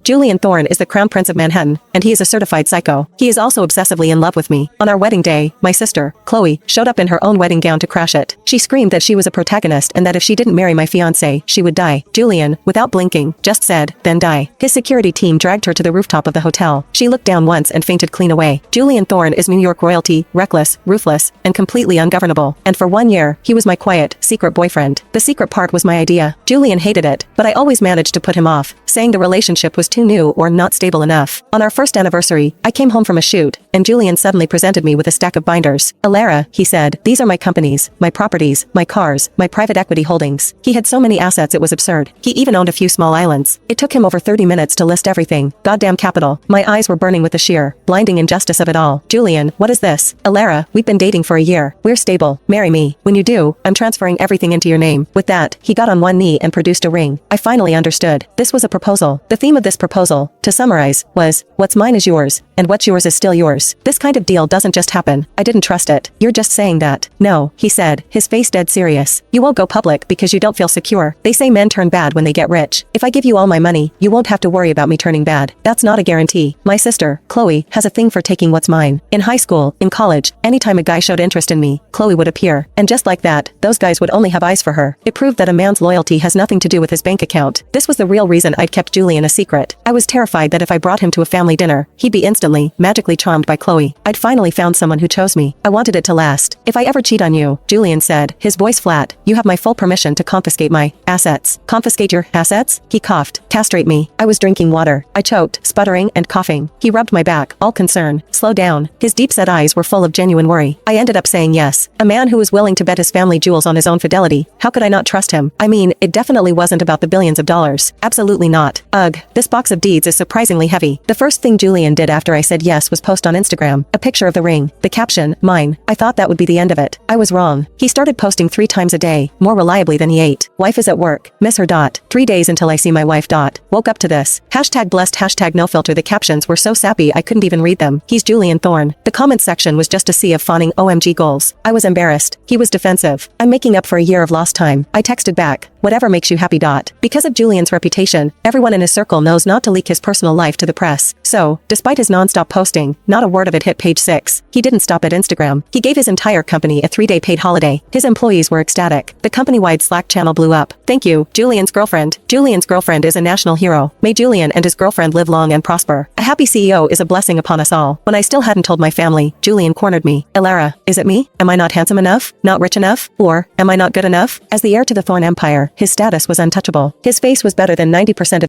Julian Thorne is the Crown Prince of Manhattan, and he is a certified psycho. He is also obsessively in love with me. On our wedding day, my sister, Chloe, showed up in her own wedding gown to crash it. She screamed that she was a protagonist and that if she didn't marry my fiancé, she would die. Julian, without blinking, just said, then die. His security team dragged her to the rooftop of the hotel. She looked down once and fainted clean away. Julian Thorne is New York royalty, reckless, ruthless, and completely ungovernable. And for 1 year, he was my quiet, secret boyfriend. The secret part was my idea. Julian hated it, but I always managed to put him off, saying the relationship was too new or not stable enough. On our first anniversary, I came home from a shoot, and Julian suddenly presented me with a stack of binders. Alara, he said, these are my companies, my properties, my cars, my private equity holdings. He had so many assets it was absurd. He even owned a few small islands. It took him over 30 minutes to list everything. Goddamn capital. My eyes were burning with the sheer, blinding injustice of it all. Julian, what is this? Alara, we've been dating for a year. We're stable. Marry me. When you do, I'm transferring everything into your name. With that, he got on one knee and produced a ring. I finally understood. This was a proposal. The theme of this proposal, to summarize, was, what's mine is yours, and what's yours is still yours. This kind of deal doesn't just happen. I didn't trust it. You're just saying that. No, he said, his face dead serious. You won't go public because you don't feel secure. They say men turn bad when they get rich. If I give you all my money, you won't have to worry about me turning bad. That's not a guarantee. My sister, Chloe, has a thing for taking what's mine. In high school, in college, anytime a guy showed interest in me, Chloe would appear. And just like that, those guys would only have eyes for her. It proved that a man's loyalty has nothing to do with his bank account. This was the real reason I'd kept Julian a secret. I was terrified that if I brought him to a family dinner, he'd be instantly, magically charmed by Chloe. I'd finally found someone who chose me. I wanted it to last. If I ever cheat on you, Julian said, his voice flat, you have my full permission to confiscate my assets. Confiscate your assets? He coughed. Castrate me. I was drinking water. I choked, sputtering and coughing. He rubbed my back, all concern. Slow down. His deep-set eyes were full of genuine worry. I ended up saying yes. A man who was willing to bet his family jewels on his own fidelity. How could I not trust him? I mean, it definitely wasn't about the billions of dollars. Absolutely not. Ugh, this box of deeds is surprisingly heavy. The first thing Julian did after I said yes was post on Instagram a picture of the ring. The caption, mine. I thought that would be the end of it. I was wrong. He started posting 3 times a day, more reliably than he ate. Wife is at work. Miss her. 3 days until I see my wife. Woke up to this. Hashtag blessed. Hashtag no filter. The captions were so sappy I couldn't even read them. He's Julian Thorne. The comment section was just a sea of fawning OMG goals. I was embarrassed. He was defensive. I'm making up for a year of lost time. I texted back, whatever makes you happy. Because of Julian's reputation, everyone in his circle knows not to leak his personal life to the press. So, despite his non-stop posting, not a word of it hit page 6. He didn't stop at Instagram. He gave his entire company a 3-day paid holiday. His employees were ecstatic. The company-wide Slack channel blew up. Thank you, Julian's girlfriend. Julian's girlfriend is a national hero. May Julian and his girlfriend live long and prosper. A happy CEO is a blessing upon us all. When I still hadn't told my family, Julian cornered me. Alara, is it me? Am I not handsome enough? Not rich enough? Or, am I not good enough? As the heir to the Thorne empire, his status was untouchable. His face was better than 90%